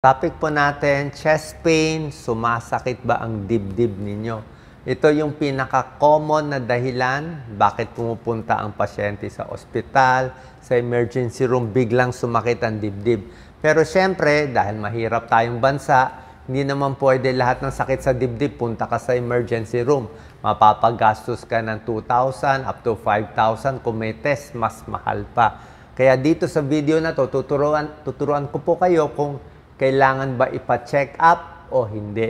Topic po natin, chest pain, sumasakit ba ang dibdib ninyo? Ito yung pinaka-common na dahilan bakit pumupunta ang pasyente sa ospital, sa emergency room, biglang sumakit ang dibdib. Pero syempre, dahil mahirap tayong bansa, hindi naman pwede lahat ng sakit sa dibdib, punta ka sa emergency room. Mapapagastos ka ng 2,000 up to 5,000 kung may test, mas mahal pa. Kaya dito sa video na to, tuturuan ko po kayo kung kailangan ba ipa-check up o hindi.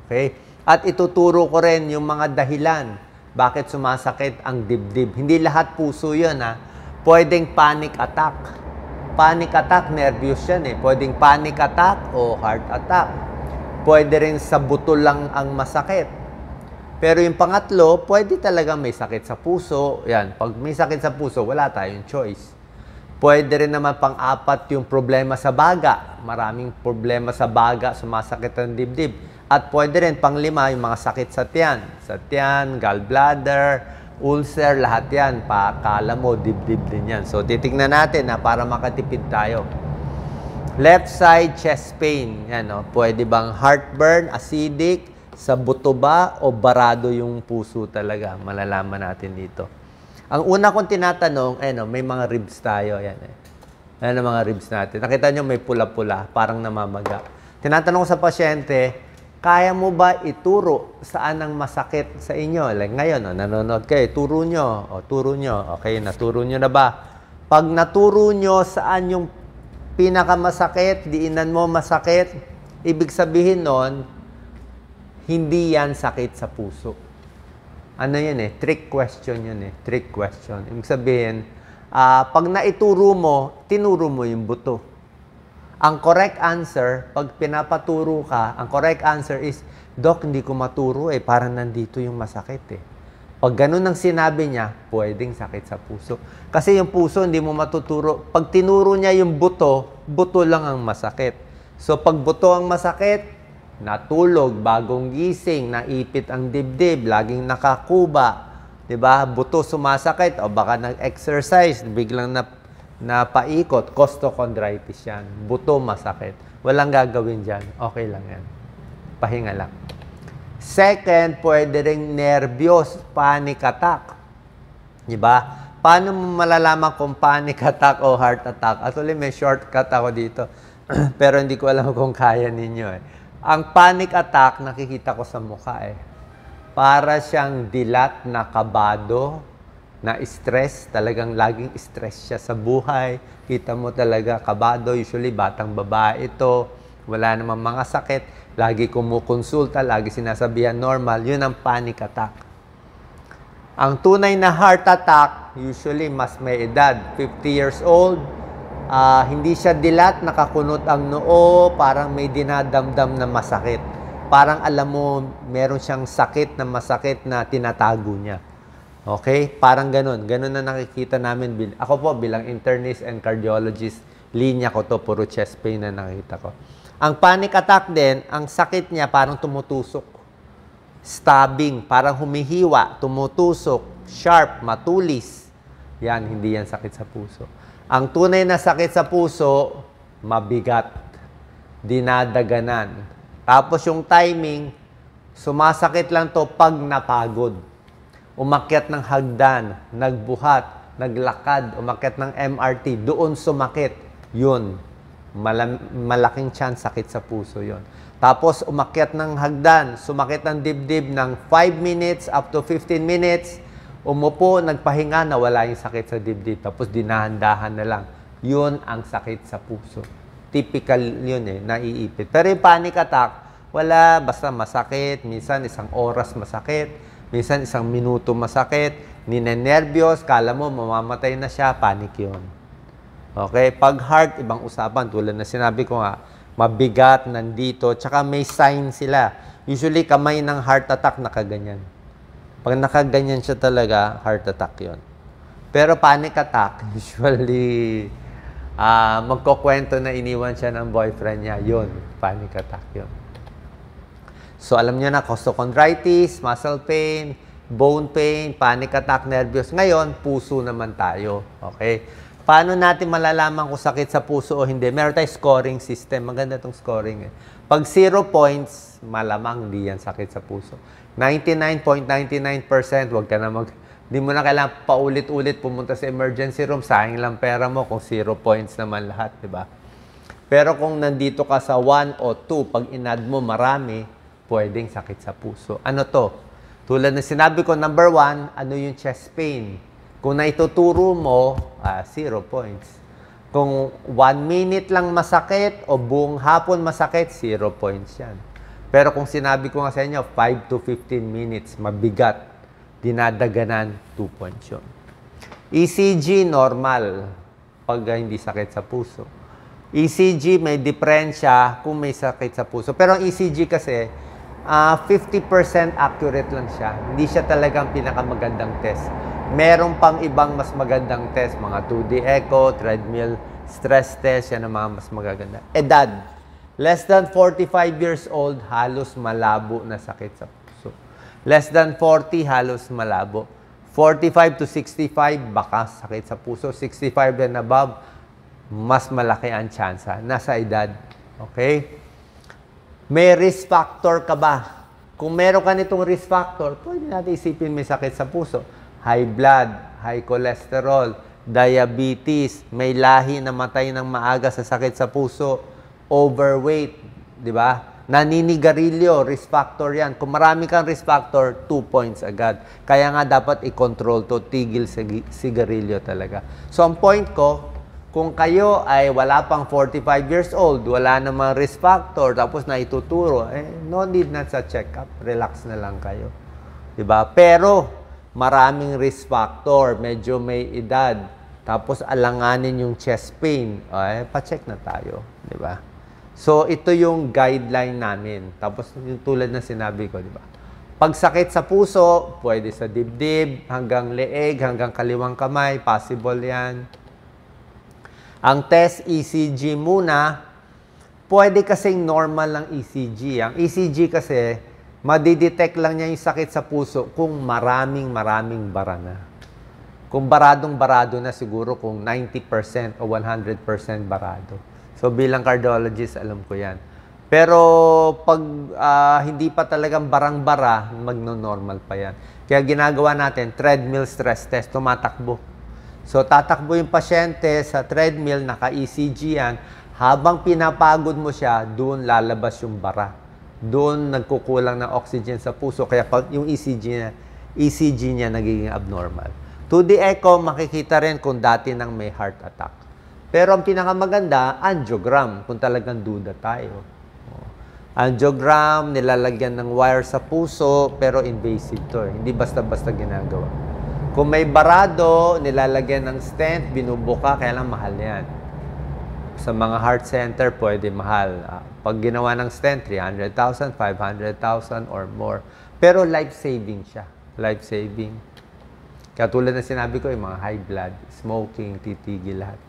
Okay? At ituturo ko rin yung mga dahilan bakit sumasakit ang dibdib. Hindi lahat puso yun, ha? Pwedeng panic attack. Panic attack, nervous yan eh. Pwedeng panic attack o heart attack. Pwede rin sa buto lang ang masakit. Pero yung pangatlo, pwede talaga may sakit sa puso. Yan, pag may sakit sa puso, wala tayong choice. Pwede rin naman pang-apat yung problema sa baga. Maraming problema sa baga, sumasakit ang dibdib. At pwede rin pang-lima yung mga sakit sa tiyan. Sa tiyan, gallbladder, ulcer, lahat yan. Pakala mo, dibdib din yan. So, titignan natin na para makatipid tayo. Left side chest pain. Yan, no? Pwede bang heartburn, acidic, sa buto ba o barado yung puso talaga? Malalaman natin dito. Ang una kong tinatanong, may mga ribs tayo. Ayan, Ayan ang mga ribs natin. Nakita nyo may pula-pula, parang namamaga. Tinatanong ko sa pasyente, kaya mo ba ituro saan ang masakit sa inyo? Like ngayon, nanonood kayo, turo nyo. Turo nyo. Okay, naturo nyo na ba? Pag naturo nyo saan yung pinakamasakit, diinan mo masakit, ibig sabihin nun, hindi yan sakit sa puso. Ano yun trick question yun trick question. Ibig sabihin, pag naituro mo, tinuro mo yung buto. Ang correct answer, pag pinapaturo ka, ang correct answer is, Doc, hindi ko maturo parang nandito yung masakit Pag ganun ang sinabi niya, pwedeng sakit sa puso. Kasi yung puso, hindi mo matuturo. Pag tinuro niya yung buto, buto lang ang masakit. So, pag buto ang masakit, natulog, bagong gising, naipit ang dibdib, laging nakakuba, 'di ba? Buto sumasakit o baka nag-exercise, biglang napaikot, costochondritis 'yan. Buto masakit. Walang gagawin diyan. Okay lang 'yan. Pahinga lang. Second, pwede ring nervyos, panic attack. 'Di ba? Paano mo malalaman kung panic attack o heart attack? Actually, may shortcut ako dito. Pero hindi ko alam kung kaya ninyo Ang panic attack, nakikita ko sa mukha Para siyang dilat na kabado, na stress. Talagang laging stress siya sa buhay. Kita mo talaga kabado. Usually, batang babae ito. Wala namang mga sakit. Lagi kumukonsulta. Lagi sinasabihan normal. Yun ang panic attack. Ang tunay na heart attack, usually mas may edad. 50 years old. Hindi siya dilat, nakakunot ang noo, parang may dinadamdam na masakit. Parang alam mo, meron siyang sakit na masakit na tinatago niya. Okay? Parang ganun. Ganun na nakikita namin. Ako po, bilang internist and cardiologist, linya ko to, puro chest pain na nakita ko. Ang panic attack din, ang sakit niya parang tumutusok. Stabbing, parang humihiwa, tumutusok, sharp, matulis. Yan, hindi yan sakit sa puso. Ang tunay na sakit sa puso, mabigat, dinadaganan. Tapos yung timing, sumasakit lang to pag napagod. Umakyat ng hagdan, nagbuhat, naglakad, umakyat ng MRT, doon sumakit. Yun, malaking chance sakit sa puso yun. Tapos umakyat ng hagdan, sumakit ng dibdib ng 5 minutes up to 15 minutes, umupo, nagpahinga, nawala yung sakit sa dibdib. Tapos dinahan-dahan na lang. Yun ang sakit sa puso. Typical yun naiipit. Pero yung panic attack, wala, basta masakit. Minsan isang oras masakit. Minsan isang minuto masakit. Ninenervyos, kala mo mamamatay na siya, panic yun. Okay? Pag heart, ibang usapan. Tulad na sinabi ko nga, mabigat, nandito, tsaka may sign sila. Usually, kamay ng heart attack nakaganyan. Pag nakaganyan siya talaga, heart attack yon. Pero panic attack, usually, magkukwento na iniwan siya ng boyfriend niya. Yun, panic attack yun. So, alam niyo na, costochondritis, muscle pain, bone pain, panic attack, nervyos. Ngayon, puso naman tayo. Okay? Paano natin malalaman kung sakit sa puso o hindi? Meron tayong scoring system. Maganda itong scoring. Pag 0 points, malamang hindi yan sakit sa puso. 99.99%, wag ka na hindi mo na kailangan paulit-ulit pumunta sa emergency room. Sayang lang pera mo kung 0 points naman lahat, di ba? Pero kung nandito ka sa 1 o 2, pag inad mo marami, pwedeng sakit sa puso. Ano to? Tulad na sinabi ko, number 1, ano yung chest pain? Kung naituturo mo, 0 points. Kung 1 minute lang masakit o buong hapon masakit, 0 points yan. Pero kung sinabi ko nga sa inyo, 5 to 15 minutes, mabigat, dinadaganan, 2 points yun. ECG, normal, pag hindi sakit sa puso. ECG, may diferensya kung may sakit sa puso. Pero ang ECG kasi, 50% accurate lang siya. Hindi siya talagang pinakamagandang test. Meron pang ibang mas magandang test, mga 2D echo, treadmill, stress test, yan ang mga mas magaganda. Edad, less than 45 years old, halos malabo na sakit sa puso. Less than 40, halos malabo. 45 to 65, baka sakit sa puso. 65 and above, mas malaki ang tsansa. Nasa edad. Okay? May risk factor ka ba? Kung meron ka nitong risk factor, pwede natin isipin may sakit sa puso. High blood, high cholesterol, diabetes, may lahi na matay ng maaga sa sakit sa puso, overweight, di ba? Naninigarilyo, risk factor yan. Kung marami kang risk factor, 2 points agad. Kaya nga dapat i-control to, tigil sigarilyo talaga. So ang point ko, kung kayo ay wala pang 45 years old, wala namang risk factor, tapos naituturo, no need na sa check-up. Relax na lang kayo. Diba? Pero, maraming risk factor, medyo may edad, tapos alanganin yung chest pain, pa-check na tayo. Diba? So, ito yung guideline namin. Tapos, yung tulad na sinabi ko, diba? Pag sakit sa puso, pwede sa dibdib, hanggang leeg, hanggang kaliwang kamay, possible yan. Ang test ECG muna, pwede kasing normal lang ECG. Ang ECG kasi, madidetect lang niya yung sakit sa puso kung maraming bara na. Kung baradong-barado na siguro kung 90% o 100% barado. So bilang cardiologist, alam ko yan. Pero pag hindi pa talagang barang-bara, magno-normal pa yan. Kaya ginagawa natin, treadmill stress test, tumatakbo. So, tatakbo yung pasyente sa treadmill, naka-ECG yan. Habang pinapagod mo siya, doon lalabas yung bara. Doon nagkukulang ng oxygen sa puso. Kaya pag yung ECG niya nagiging abnormal. 2D echo, makikita rin kung dati nang may heart attack. Pero ang pinakamaganda, angiogram, kung talagang duda tayo. Angiogram, nilalagyan ng wire sa puso, pero invasive to. Hindi basta-basta ginagawa. Kung may barado, nilalagyan ng stent, binubuka, kaya lang mahal yan. Sa mga heart center, pwede mahal. Pag ginawa ng stent, 300,000, 500,000 or more. Pero life-saving siya. Life-saving. Katulad na sinabi ko, yung mga high blood, smoking, titigil lahat.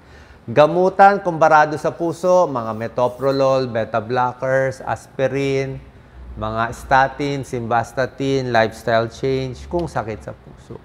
Gamutan, kung barado sa puso, mga metoprolol, beta blockers, aspirin, mga statin, simvastatin, lifestyle change, kung sakit sa puso.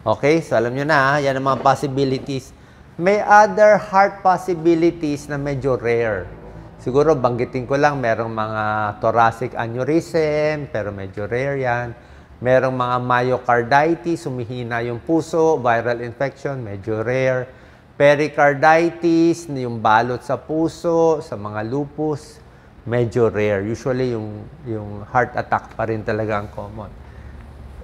Okay, so alam nyo na, yan ang mga possibilities. May other heart possibilities na medyo rare. Siguro banggitin ko lang, merong mga thoracic aneurysm, pero medyo rare yan. Merong mga myocarditis, humihina yung puso, viral infection, medyo rare. Pericarditis, yung balot sa puso, sa mga lupus, medyo rare. Usually, yung heart attack pa rin talaga ang common.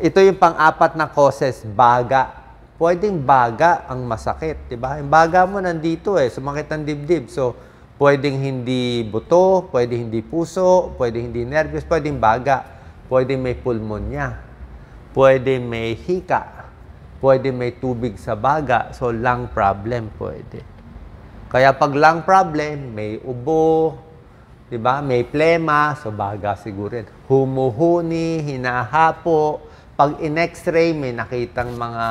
Ito yung pang-apat na causes, baga. Pwedeng baga ang masakit, di ba? Yung baga mo nandito sumakit ang dibdib. So, pwedeng hindi buto, pwedeng hindi puso, pwedeng hindi nervous, pwedeng baga. Pwedeng may pulmonya, pwedeng may hika, pwedeng may tubig sa baga. So, lung problem pwede. Kaya pag lung problem, may ubo, di ba? May plema, so baga siguro. Humuhuni, hinahapo. Pag in-x-ray, may nakitang mga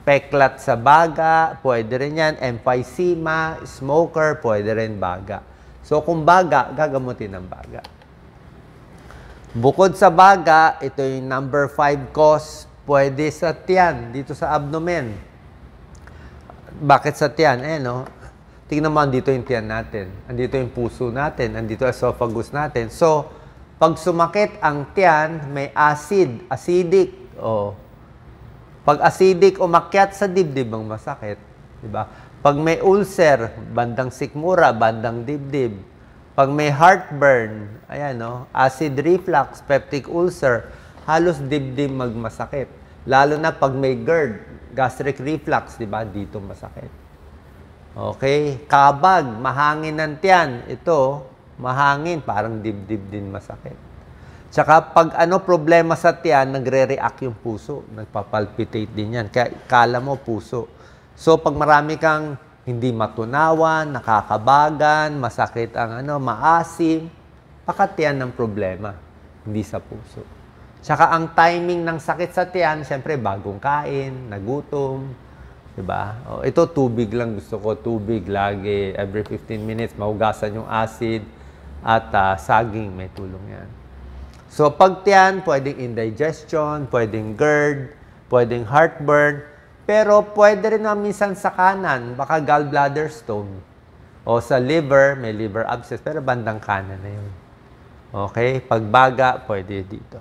peklat sa baga, pwede rin yan. Emphysema, smoker, pwede rin baga. So, kung baga, gagamutin ng baga. Bukod sa baga, ito yung number 5 cause, pwede sa tiyan, dito sa abdomen. Bakit sa tiyan? No? Tingnan mo, andito yung tiyan natin. Andito yung puso natin. Andito esophagus natin. So, pag sumakit ang tiyan, may acidic. Pag acidic, umakyat sa dibdib ang masakit. Diba? Pag may ulcer, bandang sikmura, bandang dibdib. Pag may heartburn, ayan, acid reflux, peptic ulcer, halos dibdib magmasakit. Lalo na pag may GERD, gastric reflux, diba? Dito masakit. Okay? Kabag, mahangin ng tiyan. Ito, mahangin, parang dibdib din masakit. Tsaka pag problema sa tiyan, nagre-react yung puso. Nagpapalpitate din yan. Kaya kala mo puso. So, pag marami kang hindi matunawan, nakakabagan, masakit ang maasim, pakatiyan ng problema, hindi sa puso. Tsaka ang timing ng sakit sa tiyan, siyempre bagong kain, nagutom, diba? Ito tubig lang gusto ko, tubig lagi, every 15 minutes, mahugasan yung acid at saging, may tulong yan. So pag tiyan, pwedeng indigestion, pwedeng GERD, pwedeng heartburn, pero pwede rin na minsan sa kanan, baka gallbladder stone. O sa liver, may liver abscess, pero bandang kanan na yun. Okay? Pag baga, pwede dito.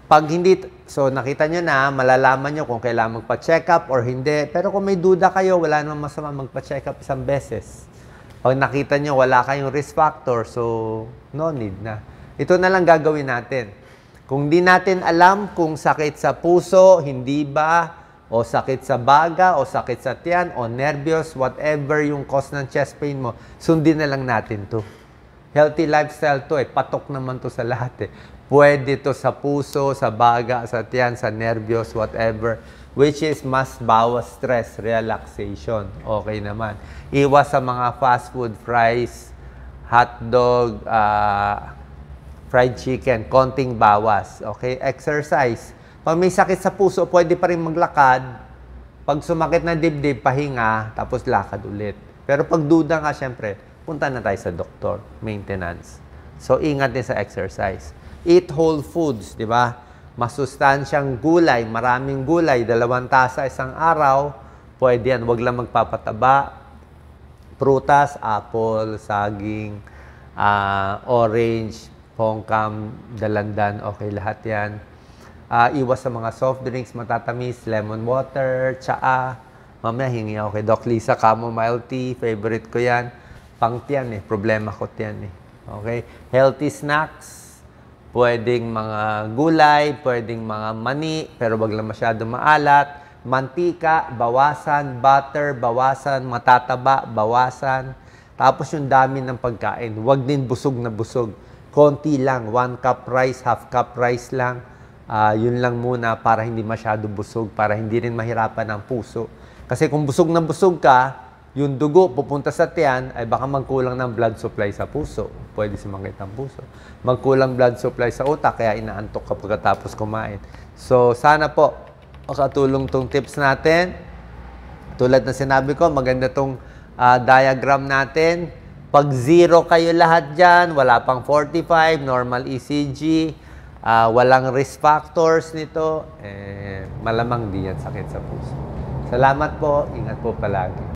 Pag hindi, so nakita nyo na, malalaman nyo kung kailangan magpa-check up or hindi. Pero kung may duda kayo, wala namang masama magpa-check up isang beses. Pag nakita nyo, wala kayong risk factor, so no need na. Ito na lang gagawin natin. Kung di natin alam kung sakit sa puso, hindi ba, o sakit sa baga, o sakit sa tiyan, o nervyos, whatever yung cause ng chest pain mo, sundin na lang natin to. Healthy lifestyle to patok naman to sa lahat Pwede to sa puso, sa baga, sa tiyan, sa nervyos, whatever. Which is mas bawas stress, relaxation. Okay naman. Iwas sa mga fast food, fries, hotdog, fried chicken, konting bawas. Okay? Exercise. Pag may sakit sa puso, pwede pa rin maglakad. Pag sumakit na dibdib, pahinga, tapos lakad ulit. Pero pag duda nga, syempre, punta na tayo sa doktor, maintenance. So, ingat din sa exercise. Eat whole foods, di ba? Masustansyang gulay, maraming gulay, 2 tasa isang araw, pwede yan. Huwag lang magpapataba. Prutas, apple, saging, orange, pongkam, dalandan, okay lahat yan. Iwas sa mga soft drinks, matatamis, lemon water, tsaa. Mamaya hingi ako kay Doc Lisa, chamomile tea, favorite ko yan. Pang tiyan problema ko tiyan Okay? Healthy snacks, pwedeng mga gulay, pwedeng mga mani, pero wag lang masyado maalat. Mantika, bawasan. Butter, bawasan. Matataba, bawasan. Tapos yung dami ng pagkain. Wag din busog na busog. Konti lang. 1 cup rice, half cup rice lang. Yun lang muna para hindi masyado busog, para hindi rin mahirapan ang puso. Kasi kung busog na busog ka, yung dugo pupunta sa tiyan, ay baka magkulang ng blood supply sa puso. Pwede sumakit ang puso. Magkulang blood supply sa utak, kaya inaantok ka pagkatapos kumain. So, sana po, makatulong tong tips natin. Tulad na sinabi ko, maganda tong diagram natin. Pag 0 kayo lahat dyan, wala pang 45, normal ECG, walang risk factors nito, malamang di yan sakit sa puso. Salamat po, ingat po palagi.